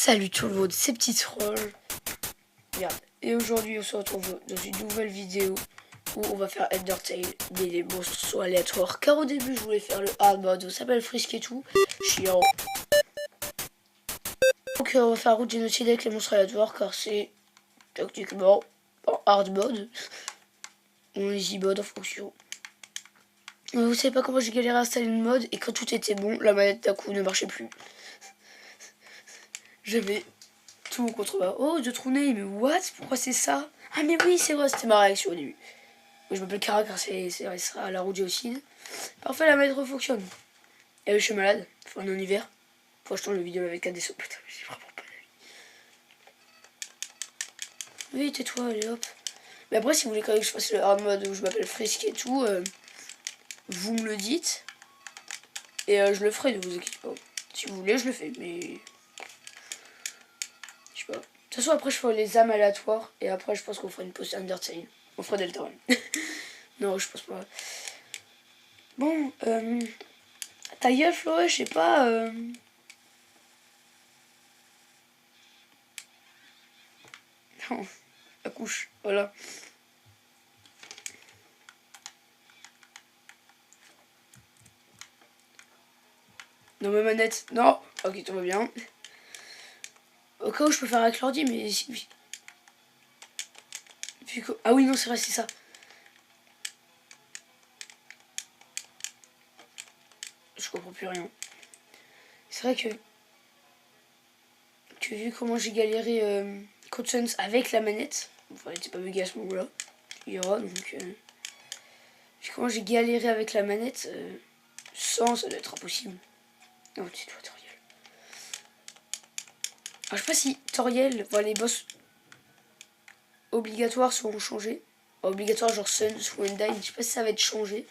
Salut tout le monde, c'est Petit Troll. Regarde. Et aujourd'hui on se retrouve dans une nouvelle vidéo où on va faire Undertale, mais les monstres sont aléatoires. Car au début je voulais faire le hard mode, on s'appelle Frisk et tout. Chiant. Donc on va faire route génocide avec les monstres aléatoires car c'est techniquement en hard mode. On easy mode en fonction. Vous savez pas comment j'ai galéré à installer une mode et quand tout était bon, la manette d'un coup ne marchait plus. J'avais tout mon contrebas. Oh, de Trunei, mais what? Pourquoi c'est ça? Ah, mais oui, c'est vrai, c'était ma réaction au début. Oui, je m'appelle Kara car c'est à la route géocide. Parfait, la manette fonctionne. Et je suis malade. Faut en hiver. Faut que je tourne le vidéo avec un des sauts. Putain, j'ai vraiment pas d'avis. Oui, tais-toi, allez hop. Mais après, si vous voulez quand même que je fasse le hard mode où je m'appelle Frisk et tout, vous me le dites. Et je le ferai, ne vous inquiétez pas. Si vous voulez, je le fais, mais. Je sais pas. De toute façon, après, je ferai les âmes aléatoires. Et après, je pense qu'on fera une pause Undertale. On fera Deltarune. Non, je pense pas. Bon, ta gueule, Flo, je sais pas. Non, la couche, voilà. Non, ma manette, non. Ok, tout va bien. Au cas où je peux faire avec l'ordi, mais. Ah oui, non, c'est vrai, c'est ça. Je comprends plus rien. C'est vrai que vu comment j'ai galéré Code Sans avec la manette, enfin, elle était pas buguée à ce moment-là, il y aura donc. Vu comment j'ai galéré avec la manette, sans, ça doit être impossible. Non, c'est toi, Toriel. Alors, je sais pas si Toriel, voilà, les boss obligatoires seront changés. Obligatoire, genre Sun, Swendine, je sais pas si ça va être changé.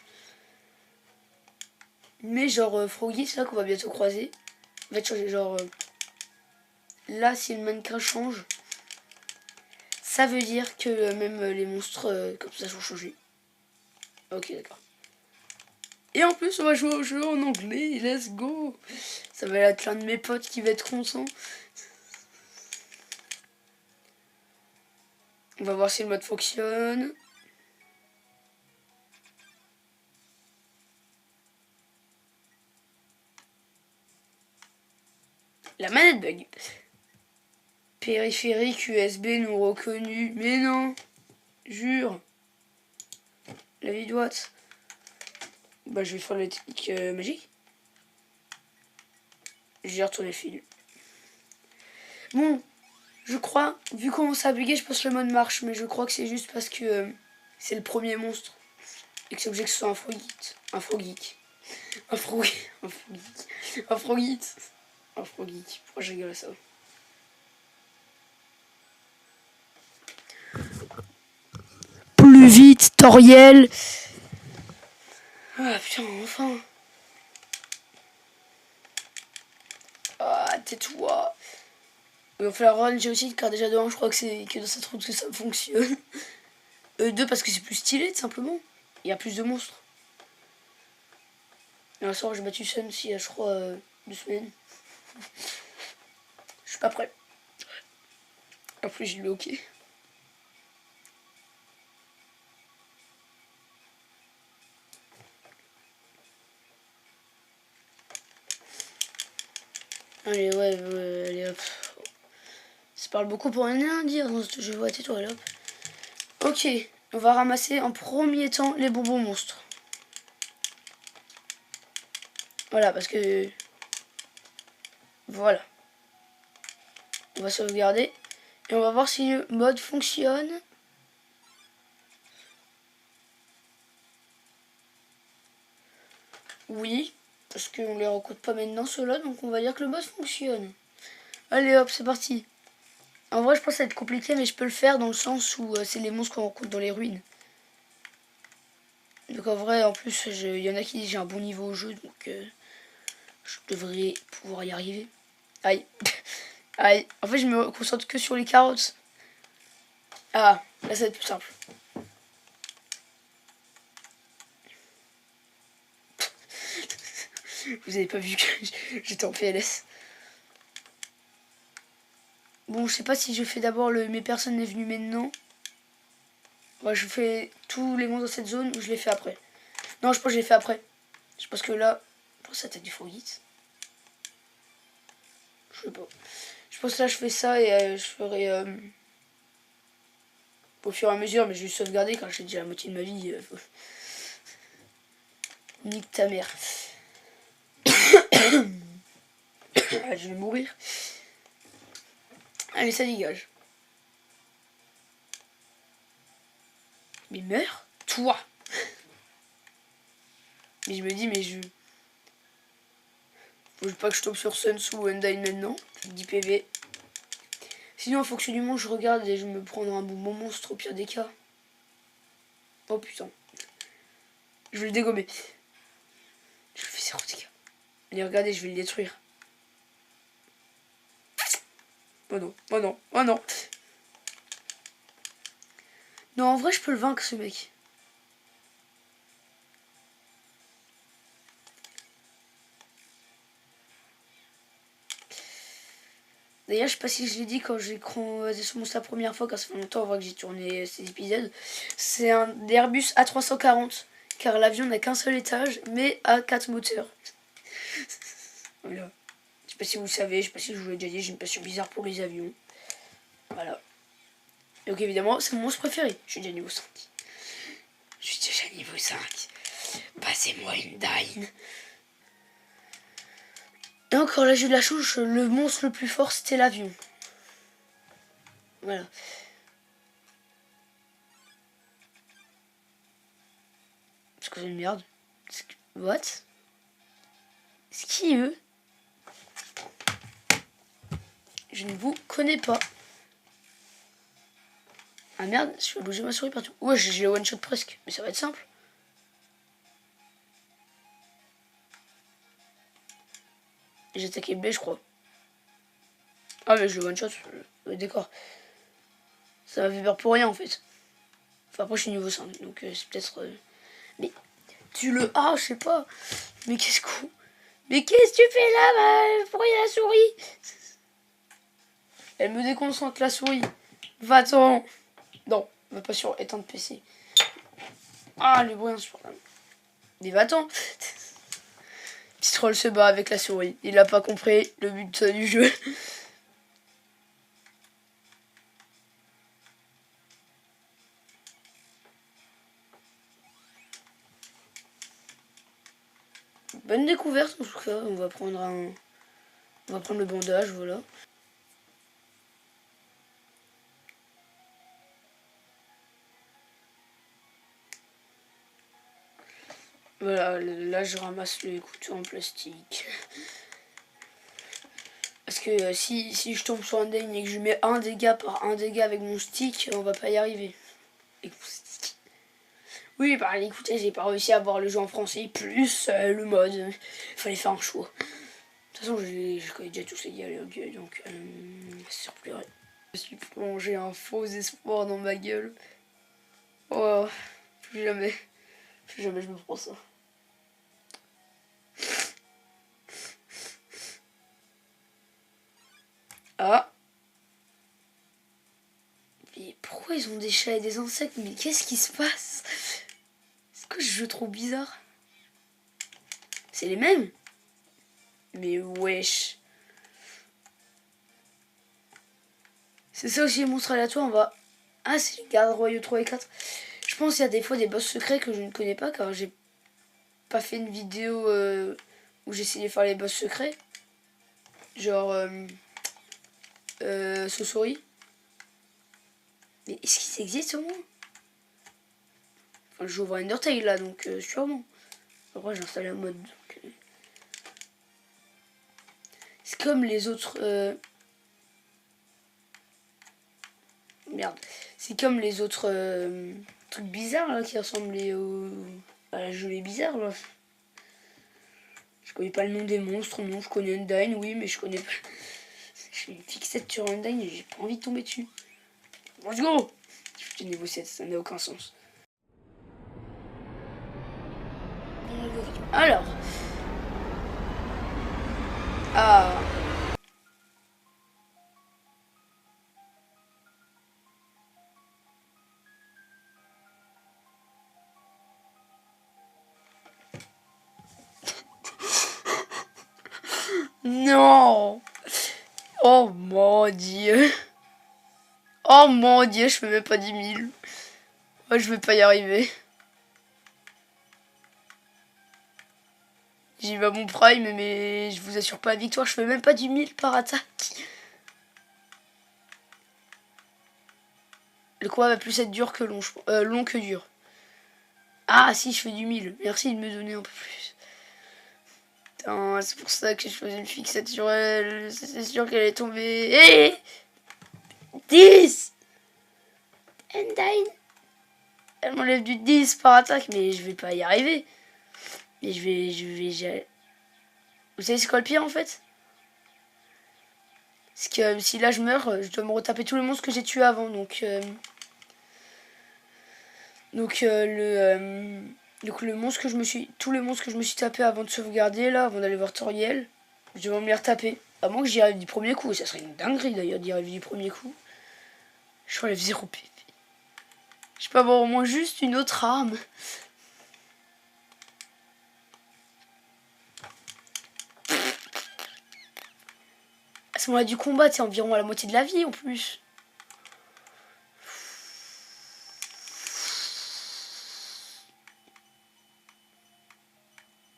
Mais genre Froggy, c'est là qu'on va bientôt croiser. Va être changé, genre. Là, si le mannequin change, ça veut dire que même les monstres comme ça sont changés. Ok, d'accord. Et en plus, on va jouer au jeu en anglais, let's go. Ça va être l'un de mes potes qui va être content. On va voir si le mode fonctionne. La manette bug. Périphérique USB non reconnu. Mais non. Jure. La vie droite. Bah, je vais faire la technique magique. J'ai retourné le fil. Bon, je crois, vu comment ça a bugué, je pense que le mode marche, mais je crois que c'est juste parce que c'est le premier monstre. Et que c'est obligé que ce soit un frogite. Un froggeek. Un froggeek. Un froggeek. Un frogite. Un froggeek. Pourquoi je rigole à ça? Plus vite, Toriel. Ah putain, enfin. Ah, tais-toi. On va faire run géocide car déjà de 1, je crois que c'est que dans cette route que ça fonctionne. 2 parce que c'est plus stylé tout simplement. Il y a plus de monstres. Et un soir j'ai battu Sun il y a je crois 2 semaines. Je suis pas prêt. En plus j'ai le ok. Allez ouais, allez hop. Ça parle beaucoup pour rien dire dans ce jeu, tais-toi là hop. Ok, on va ramasser en premier temps les bonbons monstres. Voilà parce que... Voilà. On va sauvegarder. Et on va voir si le mode fonctionne. Oui, parce qu'on les rencontre pas maintenant ceux-là, donc on va dire que le mode fonctionne. Allez hop, c'est parti. En vrai, je pense que ça va être compliqué, mais je peux le faire dans le sens où c'est les monstres qu'on rencontre dans les ruines. Donc en vrai, en plus, il y en a qui disent j'ai un bon niveau au jeu, donc je devrais pouvoir y arriver. Aïe. Aïe. En fait, je me concentre que sur les carottes. Ah, là, ça va être plus simple. Vous avez pas vu que j'étais en PLS. Bon, je sais pas si je fais d'abord le mes personnes n'est venu maintenant. Ouais, je fais tous les monstres dans cette zone ou je les fais après. Non, je pense que je les fais après. Je pense que là... Pour ça, t'as du frogite. Je sais pas. Je pense que là, je fais ça et je ferai... au fur et à mesure, mais je vais sauvegarder quand j'ai déjà la moitié de ma vie. Nique ta mère. Ah, je vais mourir. Allez, ça dégage. Mais meurs, toi. Mais je me dis, mais je... Faut pas que je tombe sur Sun Tzu ou Undyne maintenant. 10 PV. Sinon, en fonction du monde, je regarde et je me prendrai un bon monstre au pire des cas. Oh putain. Je vais le dégommer. Je lui fais 0 dégâts. Allez, regardez, je vais le détruire. Oh non, oh non, oh non. Non, en vrai, je peux le vaincre, ce mec. D'ailleurs, je sais pas si je l'ai dit quand j'ai croisé ce monstre la première fois, car ça fait longtemps en vrai que j'ai tourné ces épisodes. C'est un Airbus A340, car l'avion n'a qu'un seul étage, mais a 4 moteurs. Voilà. Je sais pas si vous le savez, je sais pas si je vous l'ai déjà dit, j'ai une passion bizarre pour les avions. Voilà. Donc évidemment, c'est mon monstre préféré. Je suis déjà niveau 5. Je suis déjà niveau 5. Passez-moi une dine. Et encore là, j'ai eu de la chance, le monstre le plus fort, c'était l'avion. Voilà. Parce que c'est une merde. What? C'est qui eux? Je ne vous connais pas. Ah merde, je vais bouger ma souris partout. Ouais, j'ai le one shot presque, mais ça va être simple. J'ai attaqué B, je crois. Ah, mais je le one shot, d'accord. Ça m'a fait peur pour rien en fait. Enfin, après, je suis niveau 5, donc c'est peut-être. Mais tu le as, je sais pas. Mais qu'est-ce que. Mais qu'est-ce que tu fais là, pourquoi il y a la souris? Elle me déconcentre la souris. Va-t'en. Non, va pas sur éteindre PC. Ah, les bruits insupportables. Mais va-t'en. Petit troll se bat avec la souris. Il a pas compris le but du jeu. Bonne découverte en tout cas. On va prendre le bandage, voilà. Voilà, là je ramasse les couteaux en plastique. Parce que si je tombe sur un daigne et que je mets un dégât par un dégât avec mon stick, on va pas y arriver. Oui, bah écoutez, j'ai pas réussi à avoir le jeu en français, plus le mode. Fallait faire un choix. De toute façon, je connais déjà tous les dialogues, donc c'est pleurer. Je me suis plongé un faux espoir dans ma gueule. Oh, plus jamais je me prends ça. Ah. Mais pourquoi ils ont des chats et des insectes? Mais qu'est-ce qui se passe? C'est quoi ce jeu trop bizarre? C'est les mêmes? Mais wesh. C'est ça aussi les monstres aléatoires, on va... Ah, c'est les gardes royaux 3 et 4. Je pense qu'il y a des fois des boss secrets que je ne connais pas, car j'ai pas fait une vidéo où j'essayais de faire les boss secrets. Genre... Sosori. Mais est-ce qu'ils existent au moins? Enfin, j'ouvre Undertale là, donc sûrement. Après, j'ai installé un mode. Donc, c'est comme les autres... Merde. C'est comme les autres trucs bizarres là, qui ressemblaient à la gelée bizarre là. Je connais pas le nom des monstres, non, je connais Undyne, oui, mais je connais pas. Je suis fixette sur Undyne et j'ai pas envie de tomber dessus. Let's go! Je suis niveau 7, ça n'a aucun sens. Alors. Ah. Oh mon dieu. Oh mon dieu, je fais même pas 10 000. Oh, je vais pas y arriver. J'y vais à mon prime, mais je vous assure pas la victoire. Je fais même pas 10 000 par attaque. Le combat va plus être dur que long, long que dur. Ah si, je fais du 1000. Merci de me donner un peu plus. Putain, c'est pour ça que je faisais une fixette sur elle. C'est sûr qu'elle est tombée. Hé 10 Endine. Elle m'enlève du 10 par attaque, mais je vais pas y arriver. Mais je vais... Vous savez c'est quoi le pire en fait? C'est que si là je meurs, je dois me retaper tous les monstres que j'ai tués avant. Donc le monstre que je me suis... Tous les monstres que je me suis tapé avant de sauvegarder, là, avant d'aller voir Toriel, je vais me les retaper. À moins que j'y arrive du premier coup. Et ça serait une dinguerie d'ailleurs d'y arriver du premier coup. Je relève 0 PP. Je peux avoir au moins juste une autre arme. À ce moment-là du combat, c'est environ à la moitié de la vie en plus.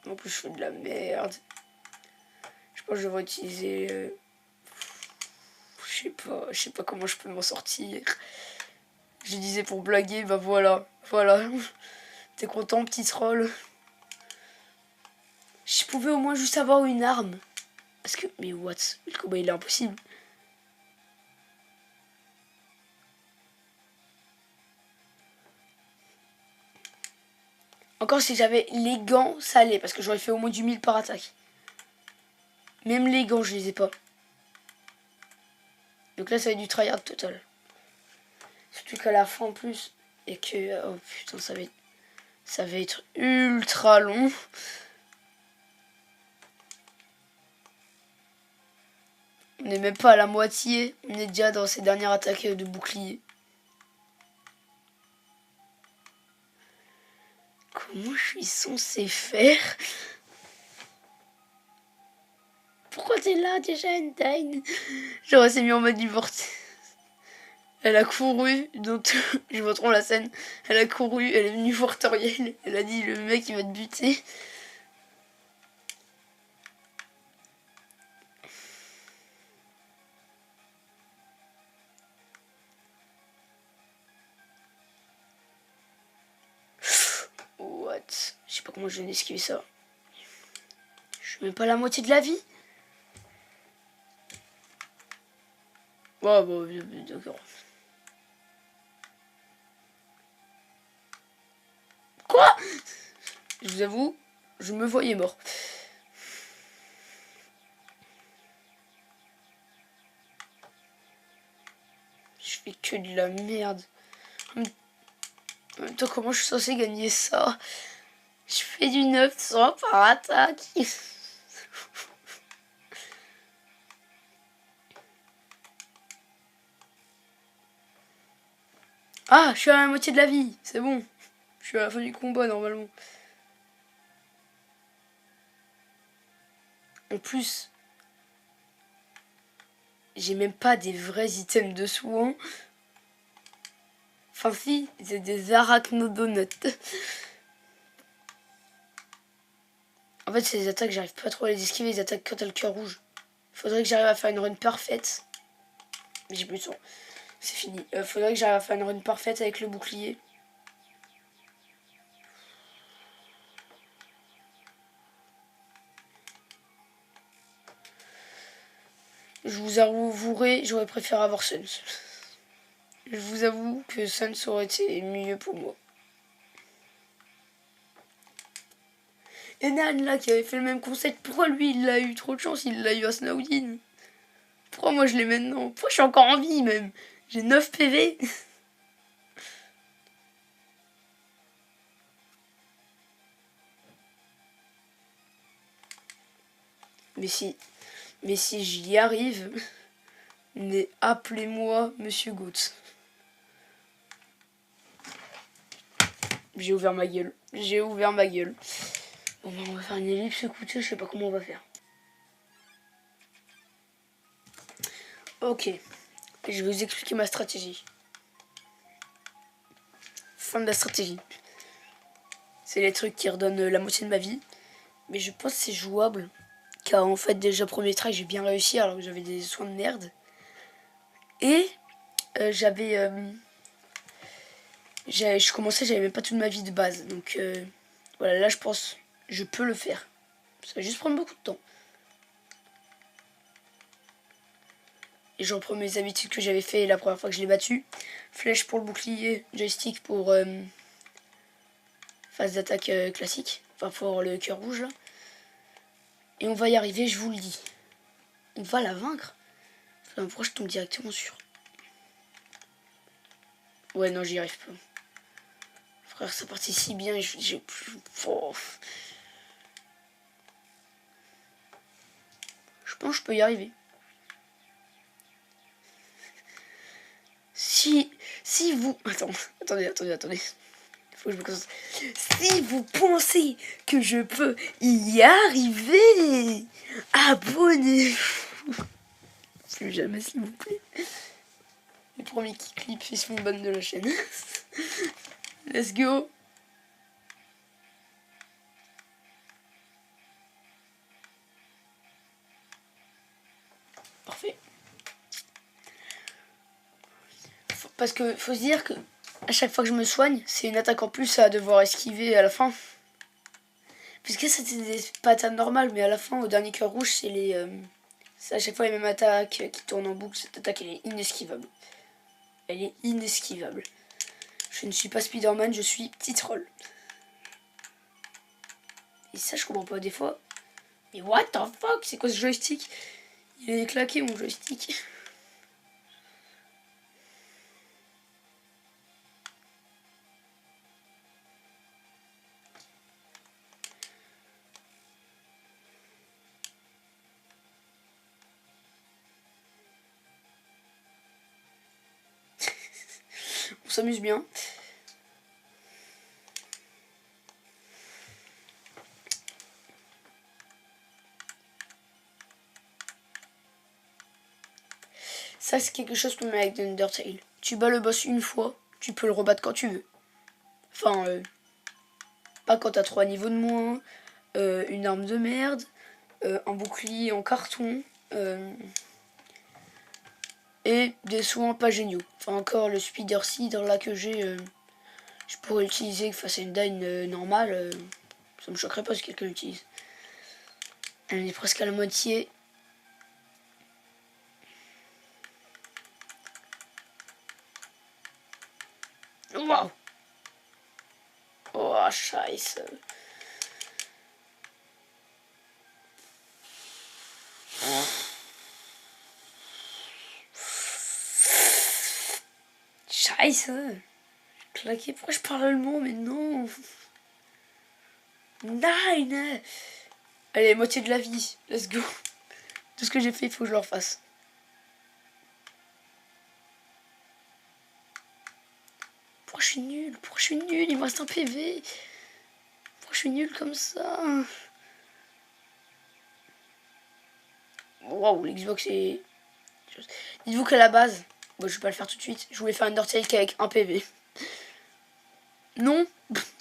En plus, je fais de la merde. Je pense que je devrais utiliser... je sais pas comment je peux m'en sortir. Je disais pour blaguer, bah voilà. T'es content, petit troll? Je pouvais au moins juste avoir une arme. Parce que... Mais what? Le combat, il est impossible. Encore si j'avais les gants, ça allait. Parce que j'aurais fait au moins du 1000 par attaque. Même les gants, je les ai pas. Donc là, ça va être du tryhard total. Surtout qu'à la fin, en plus... Et que... Oh putain, ça va être ultra long. On n'est même pas à la moitié. On est déjà dans ces dernières attaques de bouclier. Comment je suis censé faire? Pourquoi t'es là déjà, Endine? Genre, elle s'est mis en mode divorce. Elle a couru, donc je vois trop la scène. Elle a couru, elle est venue voir Toriel. Elle a dit, le mec il va te buter. What? Je sais pas comment je viens d'esquiver ça. Je suis même pas à la moitié de la vie. Oh, bon, d'accord. Quoi? Je vous avoue, je me voyais mort. Je fais que de la merde. En même temps, comment je suis censé gagner ça? Je fais du 900 par attaque. Ah, je suis à la moitié de la vie. C'est bon. Je suis à la fin du combat, normalement. En plus, j'ai même pas des vrais items de soin. Enfin si, c'est des arachnodonautes. En fait, c'est des attaques, j'arrive pas trop à les esquiver, les attaques quand t'as le cœur rouge. Faudrait que j'arrive à faire une run parfaite. Mais j'ai plus de temps. C'est fini. Faudrait que j'arrive à faire une run parfaite avec le bouclier. Je vous avouerai, j'aurais préféré avoir Suns. Je vous avoue que Suns aurait été mieux pour moi. Et Nan là qui avait fait le même concept, pourquoi lui il a eu trop de chance, il l'a eu à Snowdin? Pourquoi moi je l'ai maintenant? Pourquoi je suis encore en vie même? J'ai 9 PV. Mais si j'y arrive, mais appelez-moi Monsieur Goetz. J'ai ouvert ma gueule. J'ai ouvert ma gueule. Bon, on va faire une ellipse écoutée, je sais pas comment on va faire. Ok, je vais vous expliquer ma stratégie. Fin de la stratégie. C'est les trucs qui redonnent la moitié de ma vie. Mais je pense que c'est jouable. Car en fait, déjà, premier try, j'ai bien réussi alors que j'avais des soins de merde. Et je commençais, j'avais même pas toute ma vie de base. Donc voilà, là, je pense, je peux le faire. Ça va juste prendre beaucoup de temps. Et je reprends mes habitudes que j'avais fait la première fois que je l'ai battu. Flèche pour le bouclier, joystick pour phase d'attaque classique. Enfin, pour le cœur rouge, là. Et on va y arriver, je vous le dis. On va la vaincre. Enfin, pourquoi je tombe directement sur... Ouais, non, j'y arrive pas. Frère, ça partit si bien, j'ai plus... Oh. Je pense que je peux y arriver. Si vous... Attendez. Faut que je me concentre. Si vous pensez que je peux y arriver, abonnez-vous. Plus jamais, s'il vous plaît. Le premier qui clip fait son ban de la chaîne. Let's go. Parfait. Parce que faut se dire que à chaque fois que je me soigne, c'est une attaque en plus à devoir esquiver à la fin. Puisque c'était des patates normales, mais à la fin, au dernier cœur rouge, c'est les... c'est à chaque fois les mêmes attaques qui tournent en boucle. Cette attaque, elle est inesquivable. Elle est inesquivable. Je ne suis pas Spider-Man, je suis petit troll. Et ça, je comprends pas des fois. Mais what the fuck? C'est quoi ce joystick? Il est claqué, mon joystick. On s'amuse bien. Ça, c'est quelque chose qu'on met avec Undertale. Tu bats le boss une fois, tu peux le rebattre quand tu veux. Enfin, pas quand t'as 3 niveaux de moins, une arme de merde, un bouclier en carton, et des soins pas géniaux. Enfin, encore le Spider Seed là que j'ai, je pourrais l'utiliser face à une dine normale. Ça me choquerait pas si quelqu'un l'utilise. Elle est presque à la moitié. Waouh! Oh, scheiße. Scheiße. Claqué. Pourquoi je parle allemand? Mais non. Nein. Allez, moitié de la vie. Let's go. Tout ce que j'ai fait, il faut que je le refasse. Pourquoi je suis nul? Pourquoi je suis nul? Il me reste un PV. Pourquoi je suis nul comme ça? Waouh, l'Xbox est... Dites-vous qu'à la base... Bon, je vais pas le faire tout de suite. Je voulais faire Undertale qu'avec un PV. Non.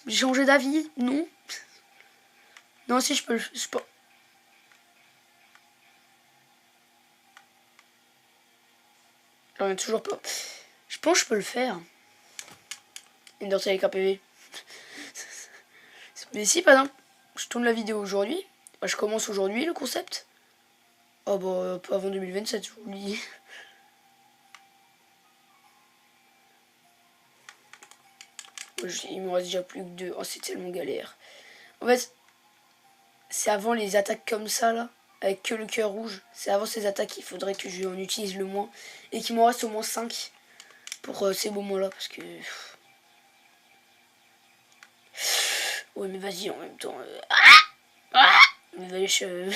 J'ai changé d'avis. Non. Non, si je peux le... Je peux... J'en ai toujours pas. Je pense que je peux le faire. Undertale avec un PV. Mais si, pas d'un. Je tourne la vidéo aujourd'hui. Bah, je commence aujourd'hui le concept. Oh bah, pas avant 2027, je vous le dis. Il me reste déjà plus que 2. Oh, c'est tellement galère. En fait, c'est avant les attaques comme ça, là. Avec que le cœur rouge. C'est avant ces attaques qu'il faudrait que je en utilise le moins. Et qu'il m'en reste au moins 5 pour ces moments-là. Parce que... Ouais, mais vas-y, en même temps... Mais vas-y,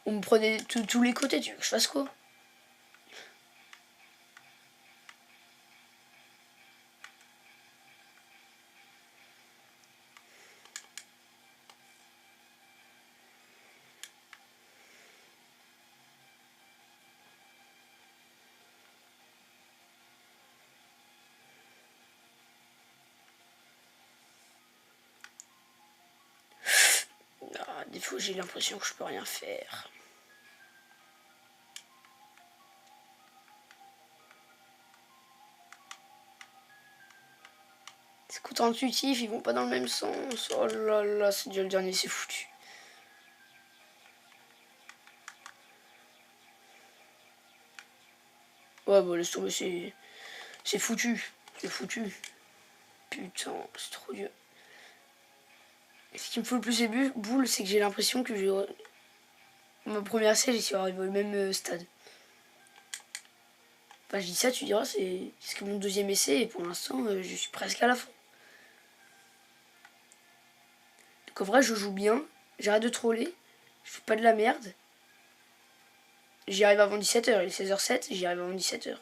on me prenait tous les côtés. Tu veux que je fasse quoi? faut, j'ai l'impression que je peux rien faire. C'est contre-intuitif, ils vont pas dans le même sens. Oh là là, c'est déjà le dernier, c'est foutu. Ouais, bon, laisse tomber, c'est foutu. C'est foutu. Putain, c'est trop dur. Et ce qui me fout le plus les boules, c'est que j'ai l'impression que ma première essai, j'y suis arrivé au même stade. Enfin, je dis ça, tu diras, c'est que mon deuxième essai, et pour l'instant, je suis presque à la fin. Donc en vrai, je joue bien, j'arrête de troller, je fais pas de la merde. J'y arrive avant 17h, il est 16h07, j'y arrive avant 17h.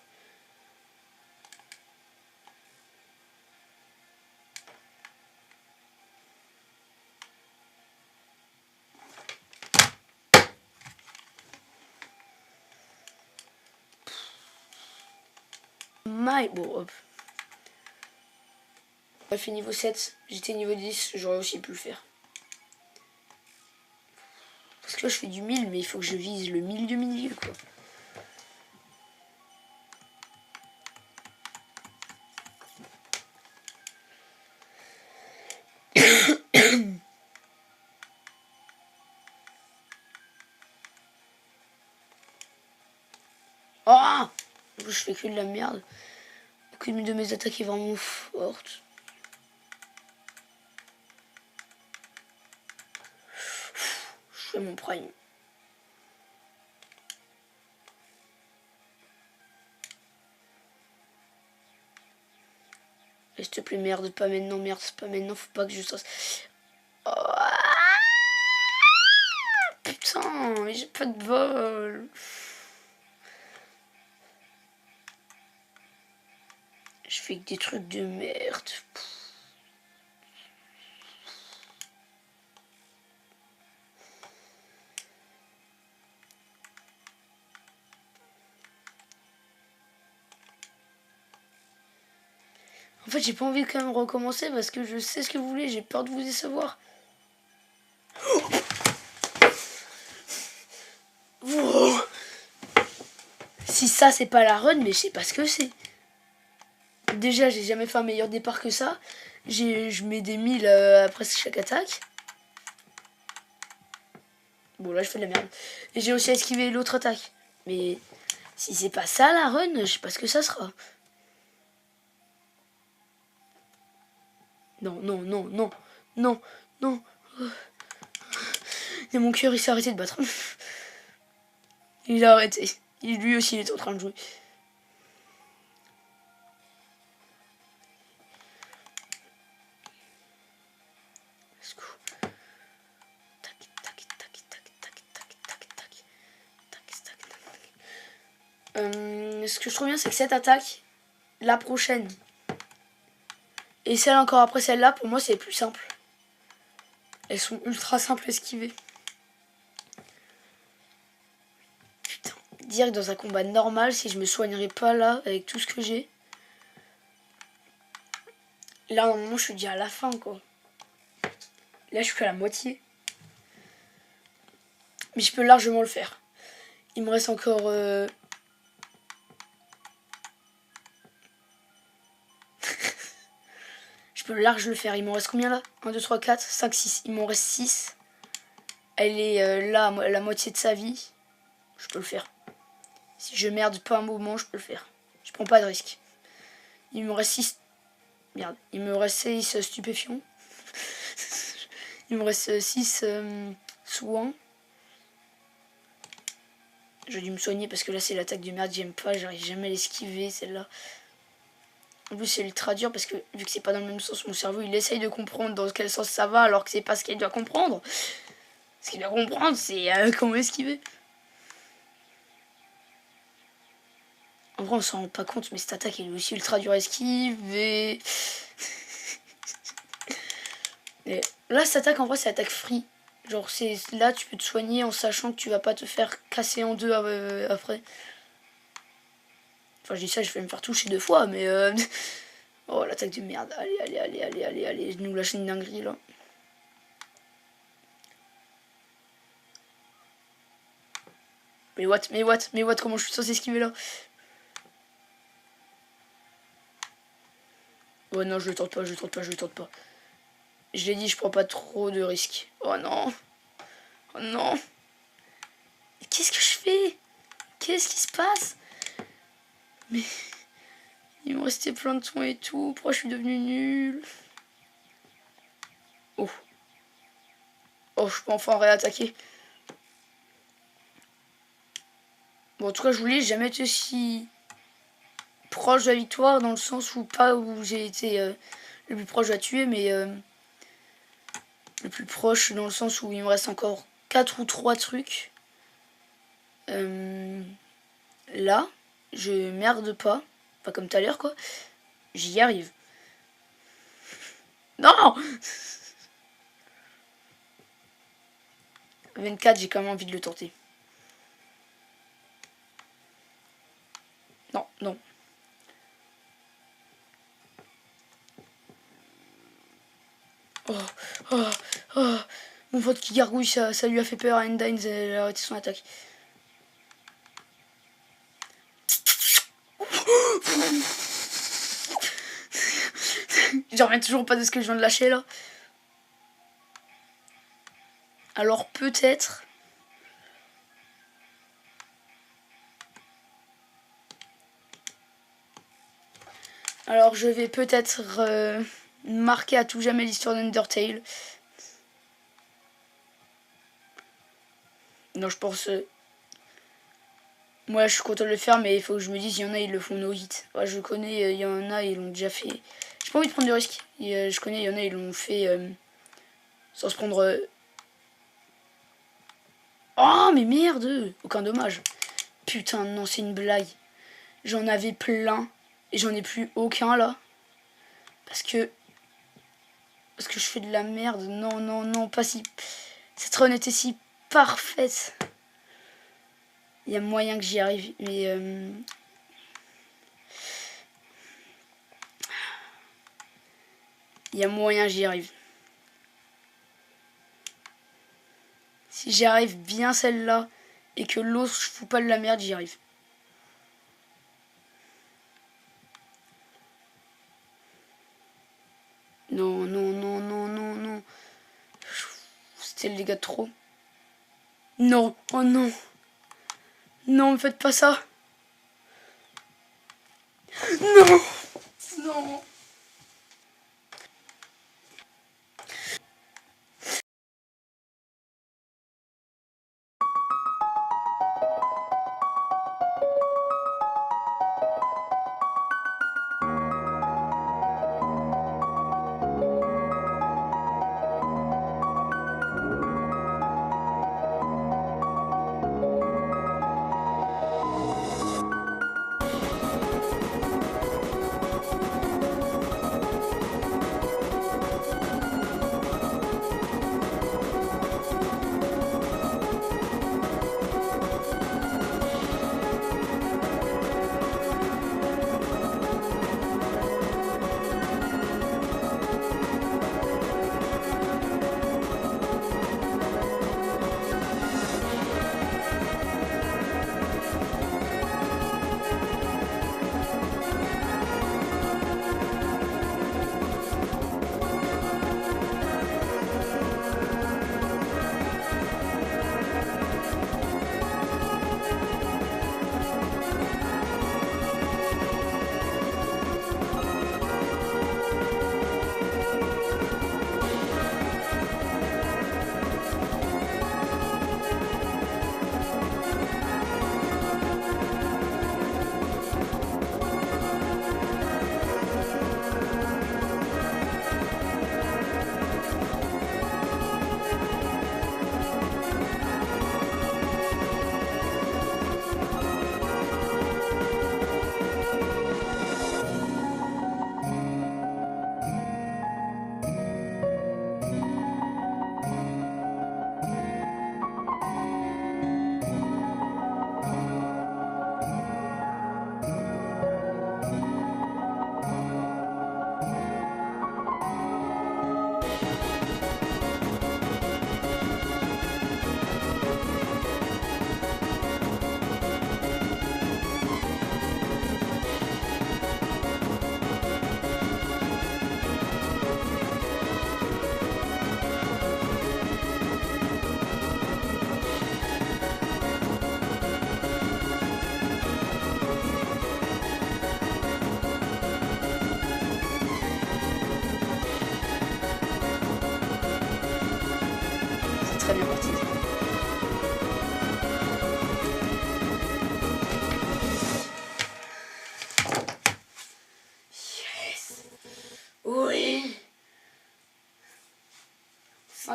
Bon, hop. J'ai fait niveau 7, j'étais niveau 10, j'aurais aussi pu le faire. Parce que là, je fais du 1000, mais il faut que je vise le 1000 du milieu, quoi. Oh, je fais que de la merde. Aucune de mes attaques est vraiment forte. Je fais mon prime. Et s'il te plaît, merde, pas maintenant, merde, pas maintenant, faut pas que je sorte. Oh, putain, mais j'ai pas de bol. Je fais que des trucs de merde. En fait, j'ai pas envie de quand même recommencer parce que je sais ce que vous voulez, j'ai peur de vous décevoir. Wow. Si ça, c'est pas la run, mais je sais pas ce que c'est. Déjà, j'ai jamais fait un meilleur départ que ça. Je mets des 1000 après chaque attaque. Bon, là, je fais de la merde. Et j'ai aussi esquivé l'autre attaque. Mais si c'est pas ça, la run, je sais pas ce que ça sera. Non, non, non, non, non, non. Et mon cœur, il s'est arrêté de battre. Il a arrêté. Lui aussi, il est en train de jouer. Let's go. Tac, tac, tac, tac, tac, tac, tac, tac, tac, tac, tac. Ce que je trouve bien, c'est que cette attaque, la prochaine, et celle encore après celle-là, pour moi, c'est plus simple. Elles sont ultra simples à esquiver. Putain, dire que dans un combat normal, si je me soignerais pas là, avec tout ce que j'ai, là, normalement, je suis déjà à la fin, quoi. Là, je suis à la moitié. Mais je peux largement le faire. Il me reste encore... Je peux large le faire. Il m'en reste combien là? 1, 2, 3, 4, 5, 6. Il m'en reste 6. Elle est là, la moitié de sa vie. Je peux le faire. Si je merde pas un moment, je peux le faire. Je prends pas de risque. Il me reste 6. Merde. Il me reste 6 stupéfiants. Il me reste 6 soins. J'ai dû me soigner parce que là c'est l'attaque de merde. J'aime pas. J'arrive jamais à l'esquiver celle-là. En plus c'est ultra dur parce que vu que c'est pas dans le même sens, mon cerveau il essaye de comprendre dans quel sens ça va alors que c'est pas ce qu'il doit comprendre. Ce qu'il doit comprendre c'est comment esquiver. En vrai on s'en rend pas compte mais cette attaque elle est aussi ultra dure à esquiver. Et là cette attaque en vrai c'est attaque free. Genre c'est là tu peux te soigner en sachant que tu vas pas te faire casser en deux après. Enfin je dis ça je vais me faire toucher 2 fois mais oh l'attaque de merde. Allez allez allez allez allez allez. Je nous lâche une dinguerie là. Mais what, comment je suis censé esquiver là? Oh non, je le tente pas, je le tente pas, je le tente pas. Je l'ai dit, je prends pas trop de risques. Oh non. Oh non. Qu'est-ce que je fais? Qu'est-ce qui se passe? Mais il me restait plein de soins et tout. Pourquoi je suis devenu nul? Oh. Oh, je peux enfin réattaquer. Bon, en tout cas, je voulais jamais être aussi proche de la victoire, dans le sens où pas où j'ai été le plus proche de la tuer, mais le plus proche dans le sens où il me reste encore 4 ou 3 trucs. Là, je merde pas. Pas comme tout à l'heure, quoi. J'y arrive. Non 24, j'ai quand même envie de le tenter. Non, non. Oh, oh, oh. Mon vote qui gargouille, ça lui a fait peur à Endines, elle a arrêté son attaque. J'en reviens toujours pas de ce que je viens de lâcher là. Alors peut-être... Alors je vais peut-être marquer à tout jamais l'histoire d'Undertale. Non, je pense... Moi je suis content de le faire, mais il faut que je me dise, il y en a, ils le font no hit. Ouais, je connais, il y en a, ils l'ont déjà fait. J'ai pas envie de prendre de risques. Je connais, il y en a, ils l'ont fait sans se prendre... Oh, mais merde! Aucun dommage. Putain, non, c'est une blague. J'en avais plein. Et j'en ai plus aucun, là. Parce que je fais de la merde. Non, non, non, pas si... Cette run était si parfaite. Il y a moyen que j'y arrive. Mais... Il y a moyen que j'y arrive. Si j'y arrive bien celle-là, et que l'autre, je fous pas de la merde, j'y arrive. Non, non, non, non, non, non. C'était le dégât de trop. Non, oh non. Non, me faites pas ça. Non. Non.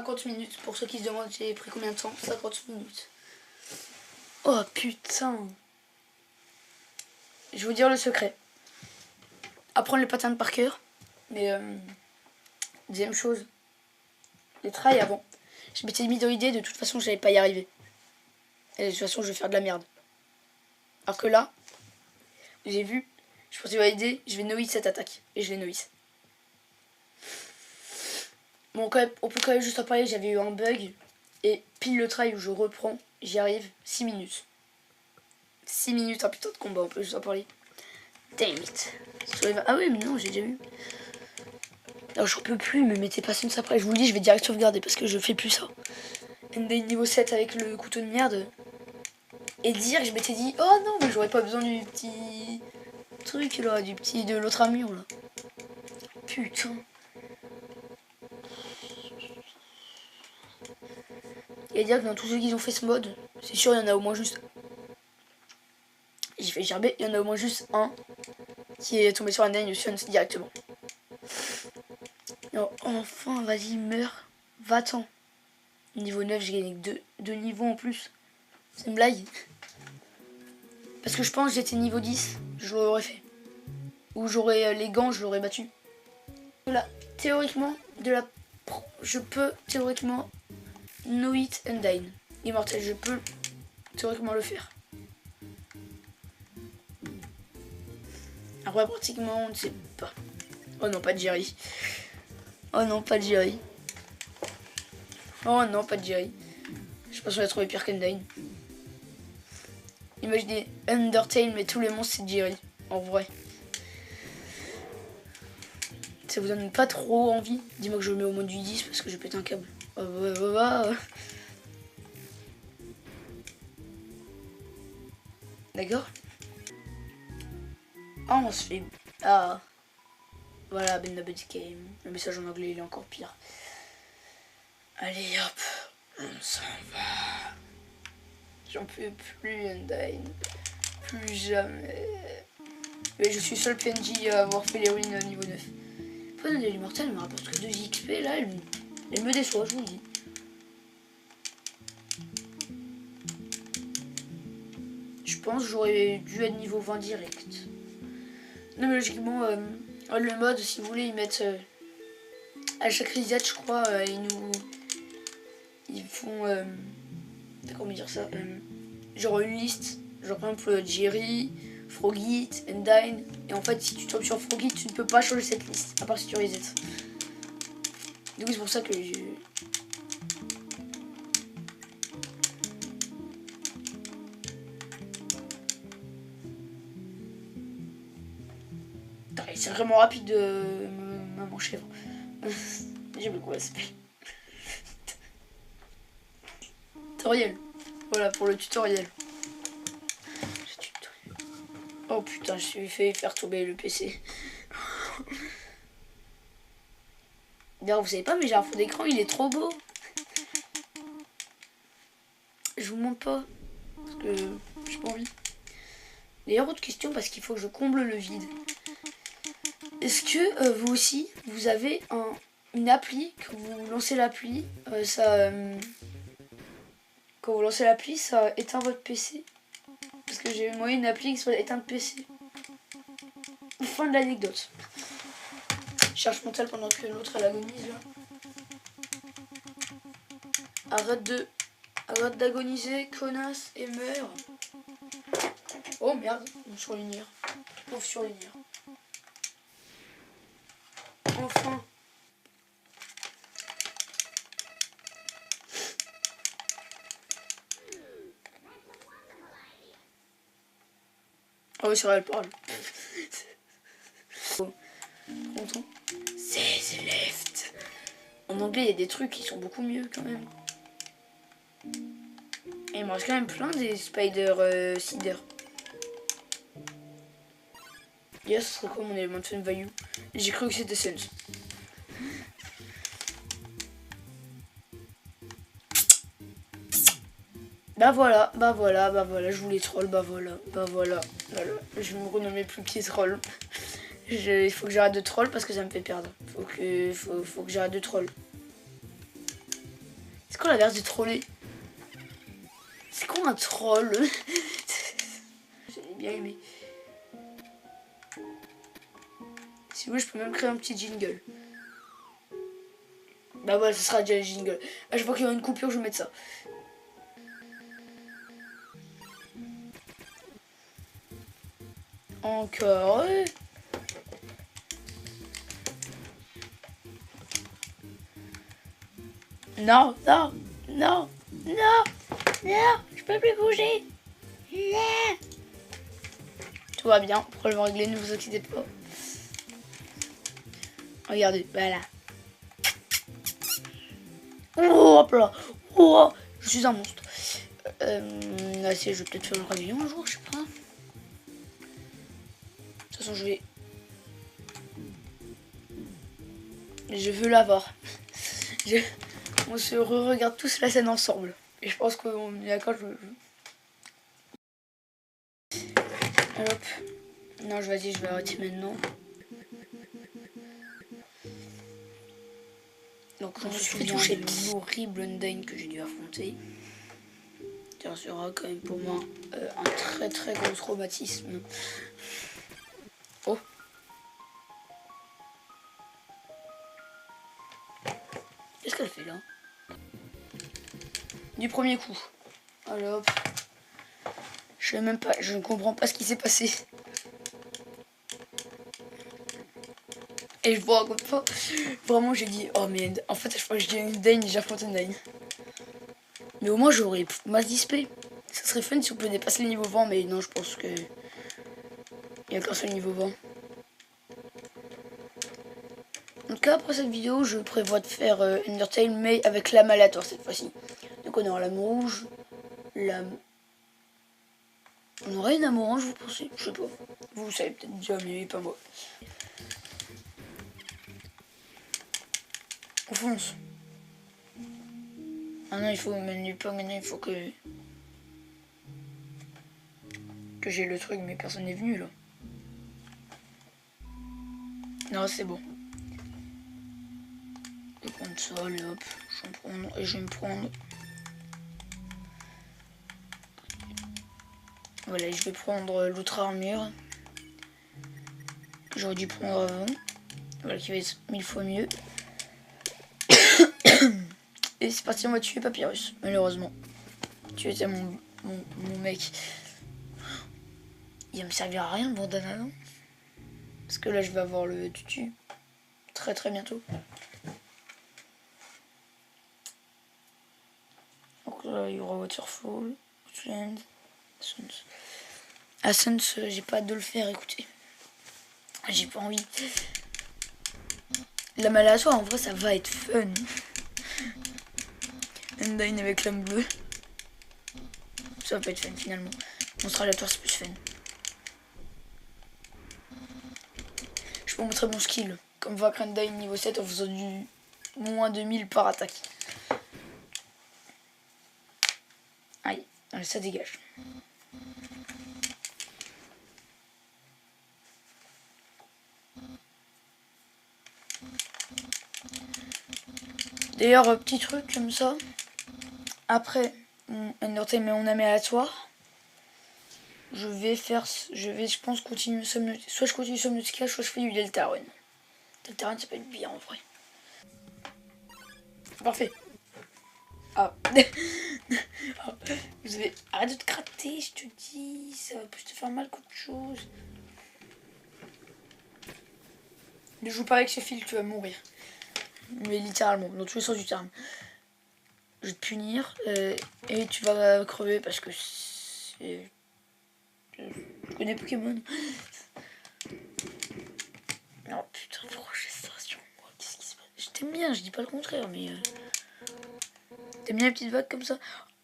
50 minutes. Pour ceux qui se demandent, j'ai pris combien de temps? 50 minutes. Oh putain. Je vais vous dire le secret. Apprendre les patterns par cœur. Mais deuxième chose, les trails avant. Je m'étais mis dans l'idée, de toute façon, j'allais pas y arriver. Et de toute façon, je vais faire de la merde. Alors que là, j'ai vu, je pensais valider, je vais no-hit cette attaque. Et je l'ai no-hit. Bon, quand même, on peut quand même juste en parler, j'avais eu un bug. Et pile le trail où je reprends, j'y arrive 6 minutes. 6 minutes, un putain de combat, on peut juste en parler. Damn it. Ah oui, mais non, j'ai déjà vu. Alors j'en peux plus, me mettez patience après. Je vous le dis, je vais direct sauvegarder parce que je fais plus ça. Endane niveau 7 avec le couteau de merde. Et dire, je m'étais dit, oh non, mais j'aurais pas besoin du petit truc là, de l'autre armure là. Putain. Et à dire que dans tous ceux qui ont fait ce mode, c'est sûr, il y en a au moins juste. J'ai fait gerber, il y en a au moins juste un qui est tombé sur Endane directement. Non, enfin, vas-y, meurs. Va-t'en. Niveau 9, j'ai gagné que 2 niveaux en plus. C'est une blague. Parce que je pense que j'étais niveau 10, je l'aurais fait. Ou j'aurais les gants, je l'aurais battu. Là, théoriquement, je peux théoriquement no hit Endane. Immortel, je peux théoriquement le faire. Après, pratiquement, on ne sait pas. Oh non, pas de Jerry. Oh non, pas de Jerry. Oh non, pas de Jerry. Je pense qu'on a trouvé pire qu'Endane. Imaginez Undertale, mais tous les monstres c'est Jerry. En vrai. Ça vous donne pas trop envie? Dis-moi que je le mets au mode du 10 parce que je pète un câble. D'accord. Ah, on se fait... Ah. Voilà, Ben Nobody Game. Le message en anglais, il est encore pire. Allez, hop. On s'en va. J'en peux plus, Endane. Plus jamais. Mais je suis seul PNJ à avoir fait l'héroïne niveau 9. Pourquoi donner l'immortel me rapporte que 2 XP là, elle me déçoit, je vous le dis. Je pense que j'aurais dû être niveau 20 direct. Non mais logiquement, le mode, si vous voulez, ils mettent à chaque reset, je crois, ils font, comment dire ça, genre une liste, genre par exemple Jerry, Froggy, Endane, et en fait si tu tombes sur Froggy, tu ne peux pas changer cette liste, à part si tu reset. Du coup c'est pour ça que c'est vraiment rapide de maman chèvre. J'ai oublié comment ça s'appelle. Tutoriel. Voilà pour le tutoriel. Oh putain, je suis fait faire tomber le PC. D'ailleurs, vous savez pas, mais j'ai un fond d'écran, il est trop beau. Je vous montre pas. Parce que j'ai pas envie. D'ailleurs, autre question, parce qu'il faut que je comble le vide. Est-ce que vous aussi, vous avez une appli, quand vous lancez l'appli, quand vous lancez l'appli, ça éteint votre PC? Parce que j'ai moi une appli qui soit éteinte PC. Fin de l'anecdote. Je cherche mon tel pendant que l'autre elle agonise là. Arrête d'agoniser, connasse, et meurs. Oh merde, une surligneur. Pauvre surligneur. Enfin. Ah oui, c'est vrai, elle parle. Content. C'est left. En anglais, il y a des trucs qui sont beaucoup mieux quand même. Et il me reste quand même plein des Spider Cider. Yes, ce serait quoi mon élément de fun value? J'ai cru que c'était Sense. Bah voilà, je voulais troll, bah voilà. Je vais me renommer plus pied troll. Il faut que j'arrête de troll parce que ça me fait perdre. Faut que j'arrête de troll. C'est quoi l'inverse du troller? C'est quoi un troll? J'ai bien aimé. Si vous voulez, je peux même créer un petit jingle. Bah voilà, ce sera déjà le jingle. À chaque fois qu'il y aura une coupure, je vais mettre ça. Encore. Non, non, non, non, non, je peux plus bouger. Non. Tout va bien, problème réglé, ne vous inquiétez pas. Regardez, voilà. Oh, hop là. Oh, je suis un monstre. Là, je vais peut-être faire le réveillon un jour, je sais pas. De toute façon, je veux l'avoir. On se re-regarde tous la scène ensemble. Et je pense qu'on est d'accord. Hop. Non, je vais arrêter maintenant. Donc je me suis fait toucher l'horrible Undyne que j'ai dû affronter. Ça sera quand même pour moi un très très gros traumatisme. Oh. Qu'est-ce qu'elle fait là? Du premier coup. Alors hop. Je ne comprends pas ce qui s'est passé. Et je vous raconte pas. Vraiment j'ai dit, oh mais en fait je crois que je dis Undyne et j'affronte Undyne. Mais au moins j'aurais masse d'XP. Ça serait fun si on peut dépasser le niveau 20, mais non, je pense que il n'y a qu'un seul niveau 20. En tout cas, après cette vidéo, je prévois de faire Undertale, mais avec lame aléatoire cette fois-ci. Donc on aura lame rouge, lame... On aurait une lame orange, vous pensez? Je sais pas. Vous savez peut-être déjà, mais pas moi. On fonce. Ah non, il faut même pas maintenant, il faut que j'ai le truc, mais personne n'est venu là. Non, c'est bon. Je vais prendre ça, allez hop, j'en prends, et je vais me prendre... Voilà, je vais prendre l'autre armure. Que j'aurais dû prendre avant. Voilà, qui va être 1000 fois mieux. Et c'est parti, on va tuer Papyrus, malheureusement. Tu étais mon mec. Il va me servir à rien le bandana, non? Parce que là, je vais avoir le tutu très très bientôt. Donc là, il y aura Waterfall, Outland, Ascent. Ascent, j'ai pas hâte de le faire, écoutez. J'ai pas envie. La maladie, en vrai, ça va être fun. Undyne avec l'homme bleu. Ça va pas être fun finalement. Monstre aléatoire, c'est plus fun. Je peux montrer mon skill. Comme vaincre Undyne niveau 7 en faisant du moins 2000 par attaque. Aïe, allez, ça dégage. D'ailleurs, petit truc comme ça. Après Undertale, mais on a mis aléatoire. Je pense, continuer Subnautica. Soit je continue Subnautica, soit je fais du Deltarune. Deltarune, ça peut être bien en vrai. Parfait. Ah. Vous avez... Arrête de te gratter, je te dis. Ça va plus te faire mal qu'autre chose. Ne joue pas avec ce fil, tu vas mourir. Mais littéralement, dans tous les sens du terme. Je vais te punir et tu vas crever parce que c'est... Je connais Pokémon. Non putain, pourquoi j'ai ça sur moi? Qu'est-ce qui se passe? Je t'aime bien, je dis pas le contraire, mais... T'aimes bien les petites vagues comme ça?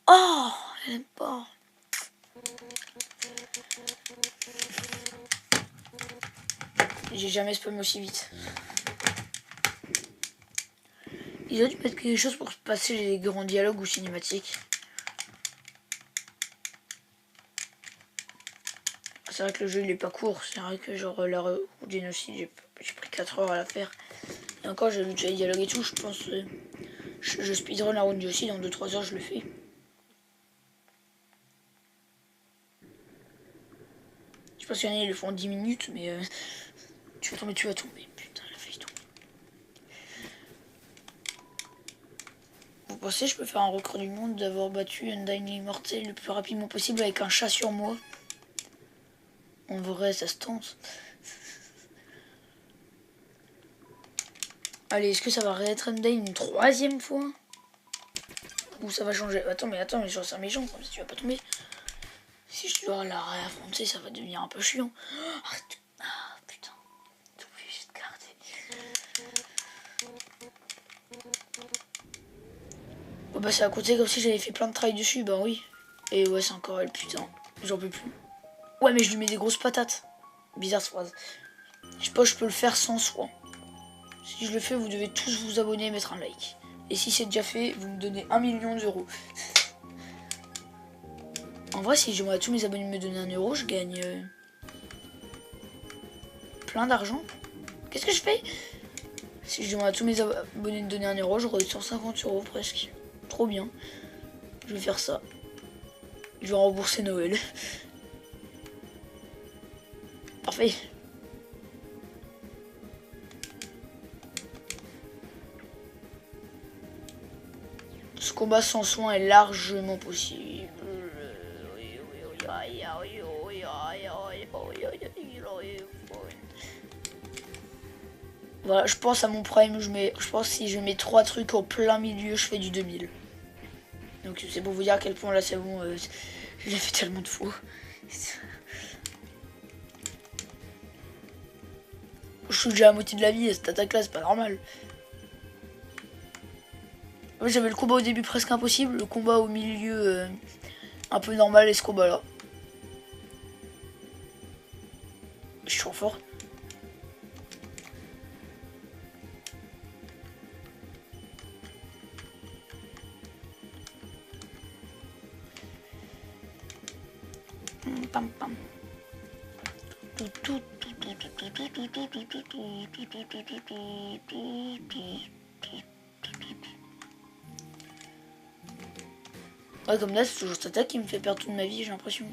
Oh, elle aime pas. J'ai jamais spammé aussi vite. Ils ont dû mettre quelque chose pour passer les grands dialogues ou cinématiques. C'est vrai que le jeu il est pas court. C'est vrai que genre la route du génocide, j'ai pris 4 heures à la faire. Et encore j'ai déjà les dialogues et tout, je pense Je speedrun la route aussi, dans 2-3 heures je le fais. Je pense qu'il y en a, ils le font en 10 minutes, mais tu vas tomber, tu vas tomber. Putain, la faille tombe. Vous pensez que je peux faire un record du monde d'avoir battu Undyne Immortal le plus rapidement possible avec un chat sur moi? En vrai, ça se tente. Allez, est-ce que ça va réêtre Undyne une 3e fois? Ou ça va changer? Attends, mais j'en sais mes jambes, comme ça tu vas pas tomber. Si je dois la réaffronter, ça va devenir un peu chiant. Arrête. Ah, putain. T'es obligé de garder. Oh, bah, c'est à côté comme si j'avais fait plein de travail dessus, bah oui. Et ouais, c'est encore elle, putain. J'en peux plus. Ouais, mais je lui mets des grosses patates. Bizarre cette phrase. Je sais pas, je peux le faire sans soi. Si je le fais, vous devez tous vous abonner et mettre un like. Et si c'est déjà fait, vous me donnez 1 million d'euros. En vrai, si j'aimerais à tous mes abonnés me donner 1 euro, je gagne plein d'argent. Qu'est-ce que je fais? Si j'aimerais à tous mes abonnés me donner 1 euro, j'aurais 150 euros presque. Trop bien. Je vais faire ça. Je vais rembourser Noël. Parfait. Ce combat sans soin est largement possible. Voilà, je pense à mon prime, je pense que si je mets 3 trucs au plein milieu, je fais du 2000. Donc c'est pour vous dire à quel point là c'est bon, je l'ai fait tellement de fois. Je suis déjà à moitié de la vie et cette attaque là c'est pas normal. J'avais le combat au début presque impossible, le combat au milieu un peu normal et ce combat là. Je suis trop fort. Pam pam. Ouais, comme là, c'est toujours cette attaque qui me fait perdre toute ma vie, j'ai l'impression. De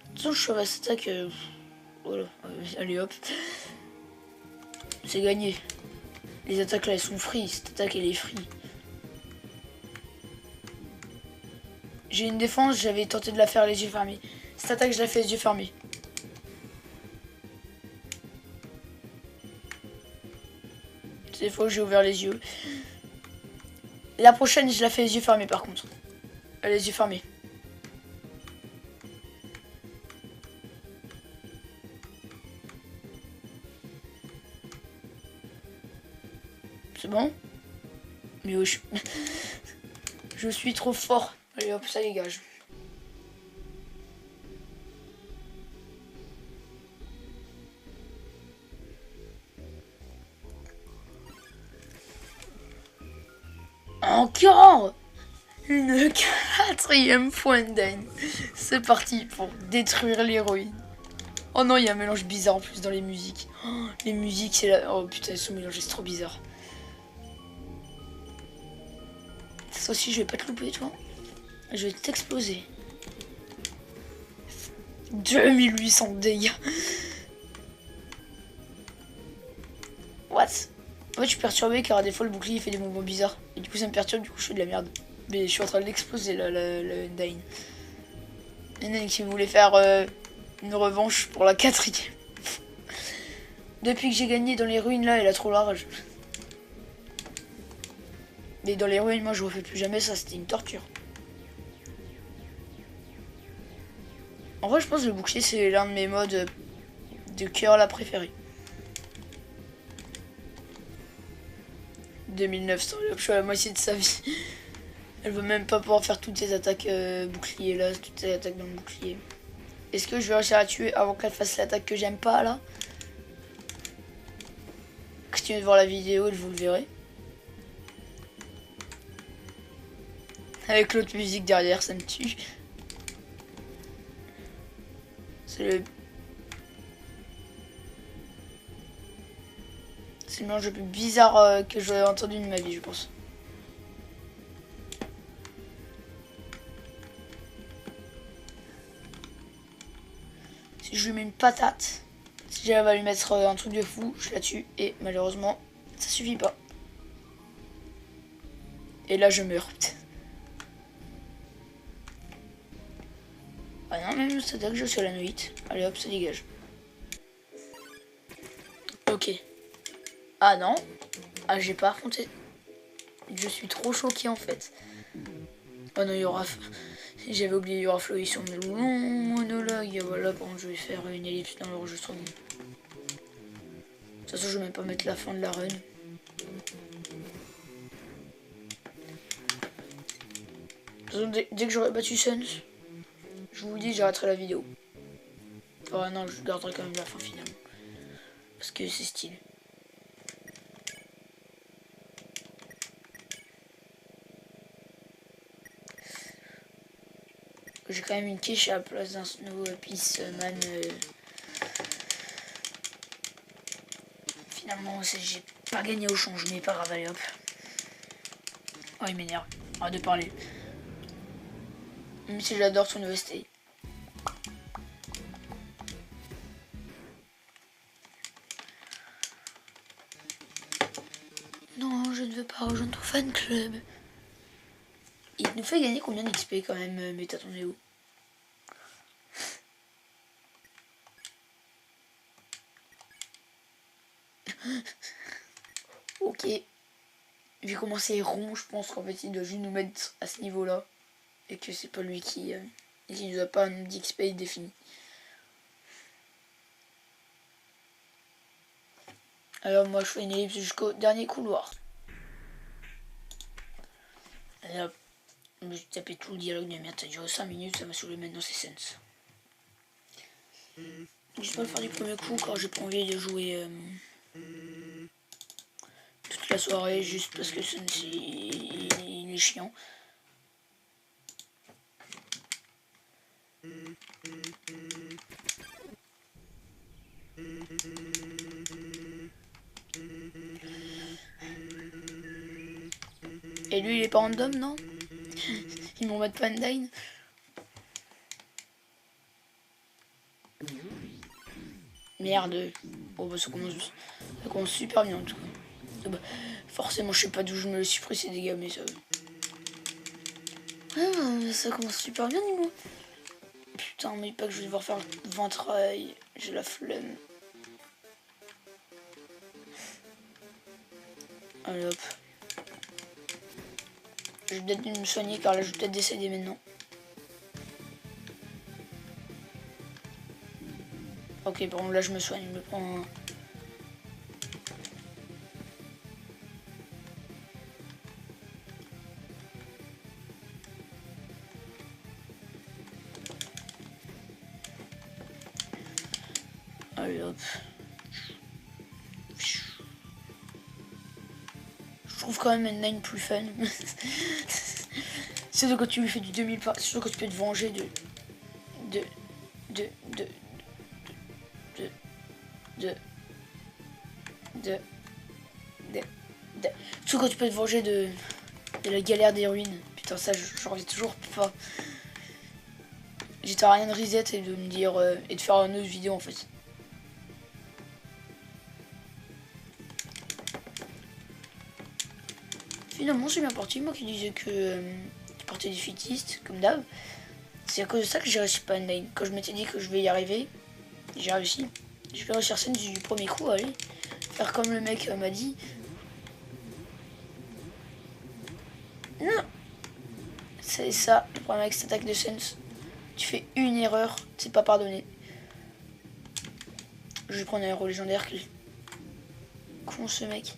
toute façon, je suis à cette attaque. Voilà, allez hop. C'est gagné. Les attaques là, elles sont free. Cette attaque, elle est free. J'ai une défense, j'avais tenté de la faire les yeux fermés. Cette attaque, je la fais les yeux fermés. C'est faux, j'ai ouvert les yeux. La prochaine, je la fais les yeux fermés par contre. Les yeux fermés. C'est bon? Mais oui, je suis trop fort. Allez hop, ça dégage. Encore une 4e fois Undyne. C'est parti pour détruire l'héroïne. Oh non, il y a un mélange bizarre en plus dans les musiques. Oh, les musiques, c'est la... Oh putain, elles sont mélangées, c'est trop bizarre. Ça aussi, je vais pas te louper, toi. Je vais t'exploser. 2800 dégâts. What? En fait, je suis perturbé car des fois le bouclier fait des mouvements bizarres. Et du coup, ça me perturbe, du coup, je fais de la merde. Mais je suis en train de l'exploser, là, le Undyne. Undyne qui voulait faire une revanche pour la 4e. Depuis que j'ai gagné dans les ruines, là, elle a trop la rage. Mais dans les ruines, moi, je refais plus jamais ça, c'était une torture. En vrai, je pense que le bouclier, c'est l'un de mes modes de cœur là préférés. 2900, je suis à la moitié de sa vie. Elle veut même pas pouvoir faire toutes ces attaques bouclier là, toutes ces attaques dans le bouclier. Est-ce que je vais réussir à la tuer avant qu'elle fasse l'attaque que j'aime pas là? Continuez de voir la vidéo et vous le verrez. Avec l'autre musique derrière, ça me tue. C'est le mélange le plus bizarre que j'aurais entendu de ma vie, je pense. Si je lui mets une patate, si j'arrive à lui mettre un truc de fou, je la tue. Et malheureusement, ça suffit pas. Et là, je meurs. Ah non, même c'est là que je suis à la nuit. Allez hop, ça dégage. Ok. Ah non. Ah, j'ai pas affronté. Je suis trop choqué en fait. Oh non, il y aura... J'avais oublié, il y aura Floï sur mes longs monologues. Et voilà, par contre, je vais faire une ellipse dans l'enregistrement. De toute façon, je vais même pas mettre la fin de la run. De toute façon, dès que j'aurai battu Sens, je vous dis, j'arrêterai la vidéo. Oh non, je garderai quand même la fin finalement. Parce que c'est stylé. J'ai quand même une quiche à la place d'un Snow Peaceman. Finalement, j'ai pas gagné au change, mais pas grave, allez hop. Oh, il m'énerve. Arrête de parler. Même si j'adore son OST. Non, je ne veux pas rejoindre ton fan club. Il nous fait gagner combien d'XP quand même, mais t'en es où? Ok. Vu comment c'est rond, je pense qu'en fait il doit juste nous mettre à ce niveau-là. Et que c'est pas lui qui nous a pas un d'XP défini. Alors moi je fais une ellipse jusqu'au dernier couloir. Là, je me suis tapé tout le dialogue de merde, ça a duré 5 minutes, ça m'a saoulé maintenant c'est Sens. Je vais pas le faire du premier coup car j'ai pas envie de jouer toute la soirée juste parce que Sens il est chiant. Et lui il est pas random non? Ils m'ont mettre Pandine. Merde. Bon bah ça commence super bien en tout cas. Bah, forcément je sais pas d'où je me suis pris ces dégâts mais ça... Ah, ça commence super bien dis-moi. Putain mais pas que je vais devoir faire 20 trails. J'ai la flemme. Allez hop. Je vais peut-être me soigner car là je vais peut-être décéder maintenant. Ok bon là je me soigne, je me prends un... Allez hop. Je trouve quand même N9 plus fun. C'est quand tu lui fais du 2000 par... C'est sûr que tu peux te venger de... Surtout quand tu peux te venger de la galère des ruines. Putain ça je reviens toujours pas. J'étais à rien de reset et de me dire... et de faire une autre vidéo en fait. Finalement c'est bien parti, moi qui disais que je partais défaitiste, comme d'hab. C'est à cause de ça que j'ai réussi pas N9. Quand je m'étais dit que je vais y arriver, j'ai réussi. Je vais réussir scène du premier coup, allez. Faire comme le mec m'a dit. Non. C'est ça, le problème avec cette attaque de Sens. Tu fais une erreur, c'est pas pardonné. Je vais prendre un héros légendaire. Con ce mec.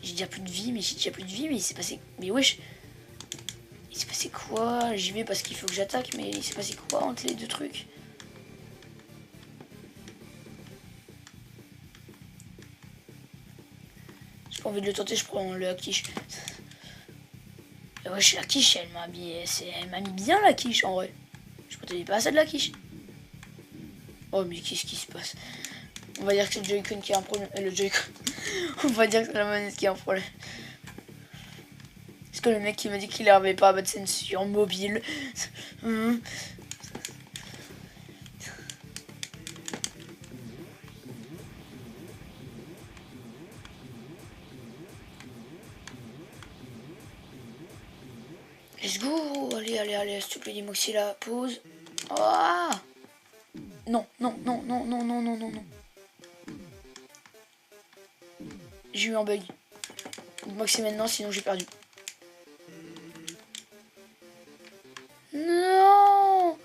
J'ai déjà plus de vie, mais il s'est passé... Mais wesh. Il s'est passé quoi? J'y vais parce qu'il faut que j'attaque, mais il s'est passé quoi entre les deux trucs? J'ai pas envie de le tenter, je prends le quiche. Wesh, la quiche, elle m'a mis bien la quiche en vrai. Je m'attendais pas à ça de la quiche. Oh mais qu'est-ce qui se passe? On va dire que c'est le Joy-Con qui a un problème. Le Joy-Con. On va dire que c'est la manette qui a un problème. Parce que le mec qui m'a dit qu'il n'arrivait pas à battre scène sur mobile. Let's go. Allez, allez, allez, s'il te plaît, dis-moi que c'est la pause. Oh non, non, non, non, non, non, non, non, non. J'ai eu un bug. Dis-moi que c'est maintenant, sinon j'ai perdu. Non.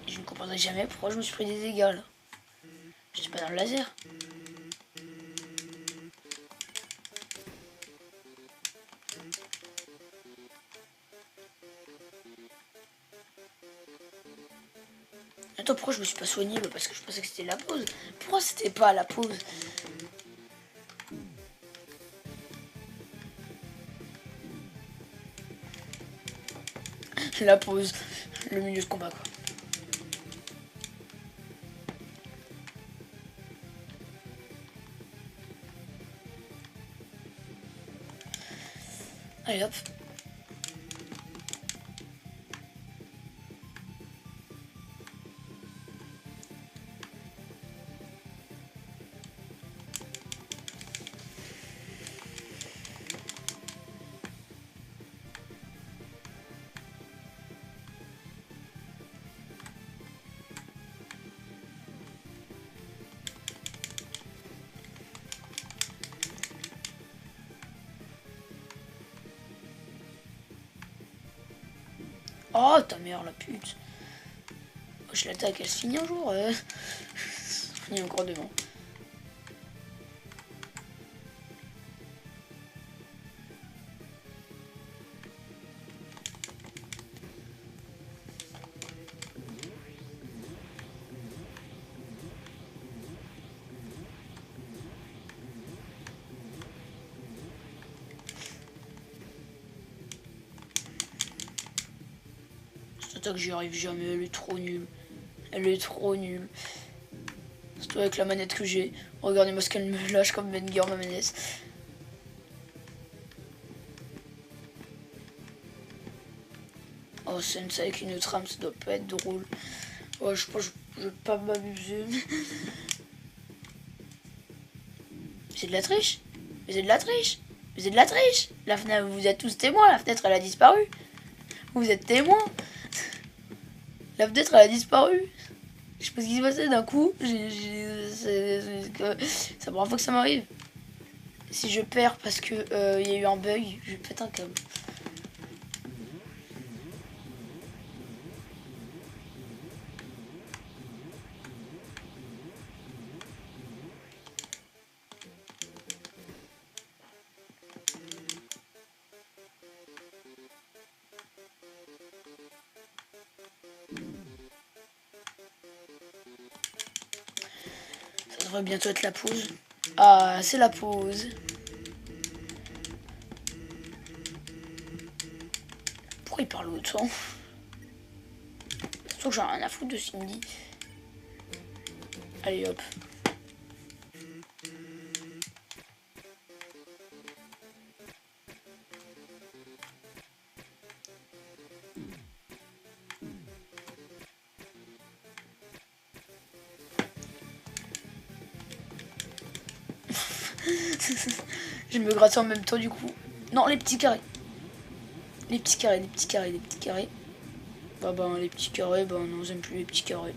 Je ne comprendrai jamais pourquoi je me suis pris des dégâts là. Je suis pas dans le laser. Attends, pourquoi je me suis pas soigné? Parce que je pensais que c'était la pause. Pourquoi c'était pas la pause? La pause. Le milieu de combat quoi. Allez hop. Oh ta mère la pute. Oh, je l'attaque, elle se finit un jour. Finit encore devant. Cette attaque j'y arrive jamais, elle est trop nulle. Elle est trop nulle. Surtout avec la manette que j'ai. Regardez-moi ce qu'elle me lâche comme banger ma manette. Oh Sense avec une trame, ça doit pas être drôle. Oh je pense que je vais pas m'amuser. C'est de la triche. Mais c'est de la triche. Mais c'est de la triche. La fenêtre, vous êtes tous témoins, la fenêtre elle a disparu. Vous êtes témoins. La fenêtre elle a disparu. Je sais pas ce qui s'est passé d'un coup. C'est la première fois que ça m'arrive. Si je perds parce que y a eu un bug, je pète un câble. Ça devrait bientôt être la pause. Ah, c'est la pause. Pourquoi il parle autant? Surtout que j'en ai rien à foutre de ce qu'il me dit. Allez hop. Je me gratte en même temps du coup. Non, les petits carrés. Les petits carrés, les petits carrés, les petits carrés. Bah les petits carrés, bah non, j'aime plus les petits carrés.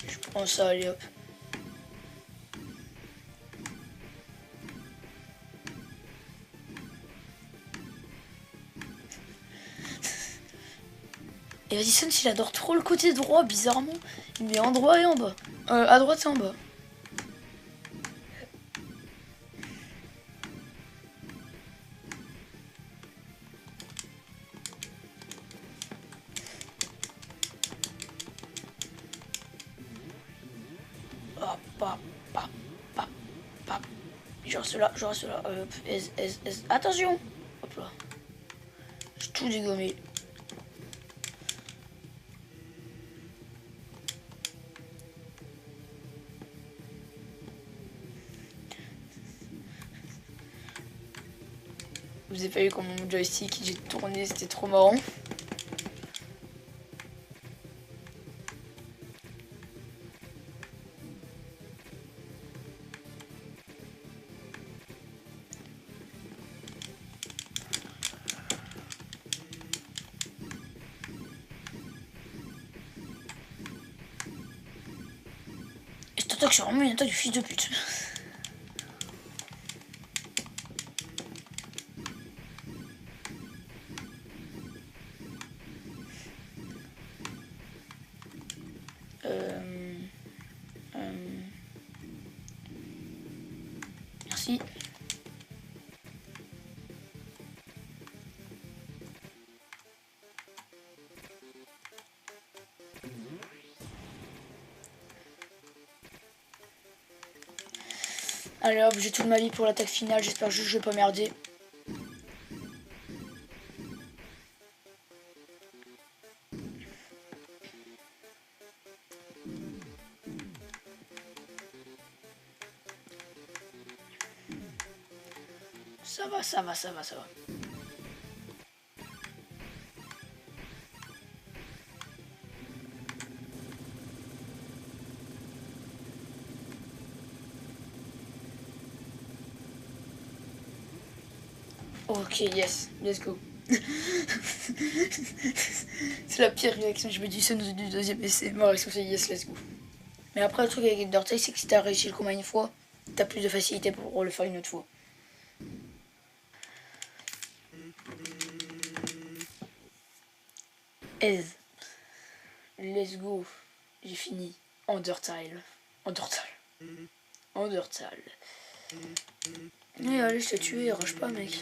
Je prends ça, allez hop. Et vas-y, Sense, il adore trop le côté droit, bizarrement. Il met en droit et en bas. À droite et en bas. Hop, hop, hop, hop, hop. Je reste là, je reste là. Attention. Hop là. J'ai tout dégommé. Vous avez pas vu comment mon joystick j'ai tourné, c'était trop marrant. Et cette attaque, c'est vraiment une attaque du fils de pute. Merci. Allez hop, j'ai toute ma vie pour l'attaque finale, j'espère juste que je vais pas merder. Ça va, ça va, ça va, ça va. Ok, yes, let's go. C'est la pire réaction, je me dis ça du deuxième essai. Ma réaction c'est yes, let's go. Mais après le truc avec Undertale, c'est que si t'as réussi le combat une fois, t'as plus de facilité pour le faire une autre fois. Ez. Let's go. J'ai fini. Undertale. Undertale. Mais allez, je t'ai tué, rush pas, mec.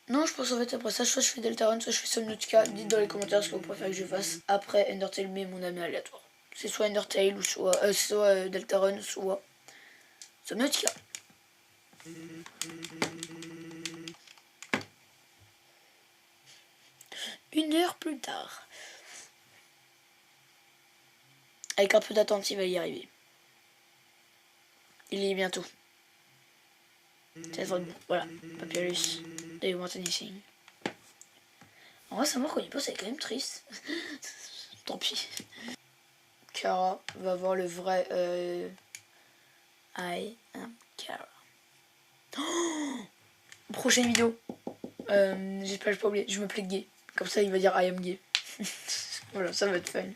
Non, je pense en fait après ça, soit je fais Deltarune, soit je fais Subnautica. Dites dans les commentaires ce que vous préférez que je fasse après Undertale, mais mon ami aléatoire. C'est soit Undertale, ou soit Deltarune, soit Subnautica. Une heure plus tard. Avec un peu d'attente, il va y arriver. Il y est bientôt. Voilà, Papyrus, do you want anything? En vrai, sa mort qu'on y pense, c'est quand même triste. Tant pis. Kara va voir le vrai I am Kara. Oh, prochaine vidéo. J'espère que je pas oublié. Je me plais gay. Comme ça, il va dire I am gay. Voilà, ça va être fun.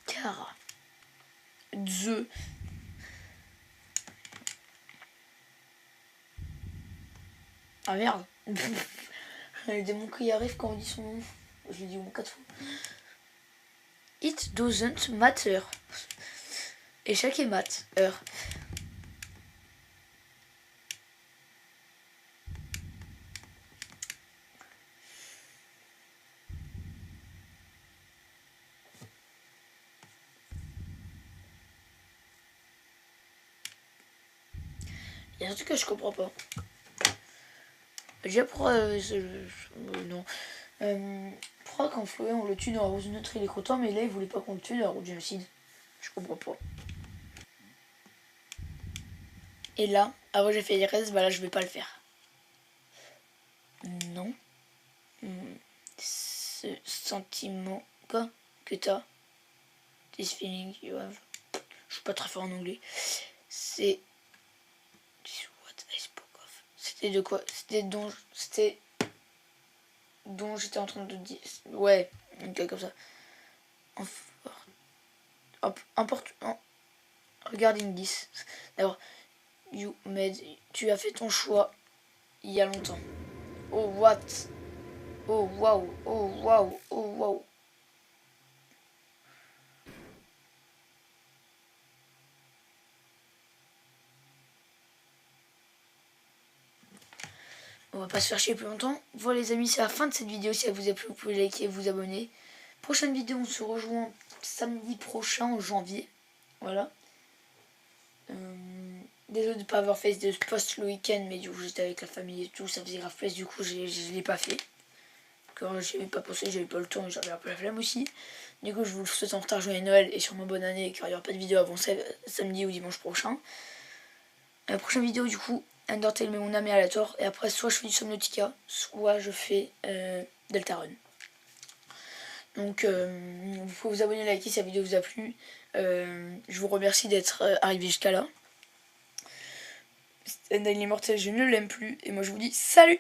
Kara. The. Ah merde. Les démons qui arrivent quand on dit son nom. Je l'ai dit au moins 4 fois. It doesn't matter. Échec et mat. Heure. Il y a un truc que je comprends pas. Déjà pourquoi non. Pourquoi quand Chloé on le tue dans la rose neutre il est content, mais là il voulait pas qu'on le tue dans la route génocide. Je comprends pas. Et là, avant j'ai fait les restes, bah là je vais pas le faire. Non. Ce sentiment quoi que t'as. This feeling you have. Je suis pas très fort en anglais. C'est what I spoke of. C'était de quoi? C'était dont j'étais en train de dire. Ouais, okay, comme ça. Regarding this. D'abord, tu as fait ton choix il y a longtemps. Oh what? Oh wow, oh wow, oh wow. On va pas se faire chier plus longtemps. Voilà les amis, c'est la fin de cette vidéo. Si elle vous a plu, vous pouvez liker et vous abonner Prochaine vidéo, on se rejoint samedi prochain en janvier. Voilà. Désolé de ne pas avoir fait de post le week-end, mais du coup j'étais avec la famille et tout, ça faisait grave plaisir, du coup je l'ai pas fait. Quand j'avais pas posté, j'avais pas le temps et j'avais un peu la flemme aussi. Du coup je vous le souhaite en retard joyeux Noël et sûrement bonne année car il n'y aura pas de vidéo avant samedi ou dimanche prochain. La prochaine vidéo du coup, Undertale met mon âme à la tort et après soit je fais du Subnautica, soit je fais Deltarune. Donc vous pouvez vous abonner, liker si la vidéo vous a plu. Je vous remercie d'être arrivé jusqu'à là. Daniel Immortel, je ne l'aime plus. Et moi je vous dis salut!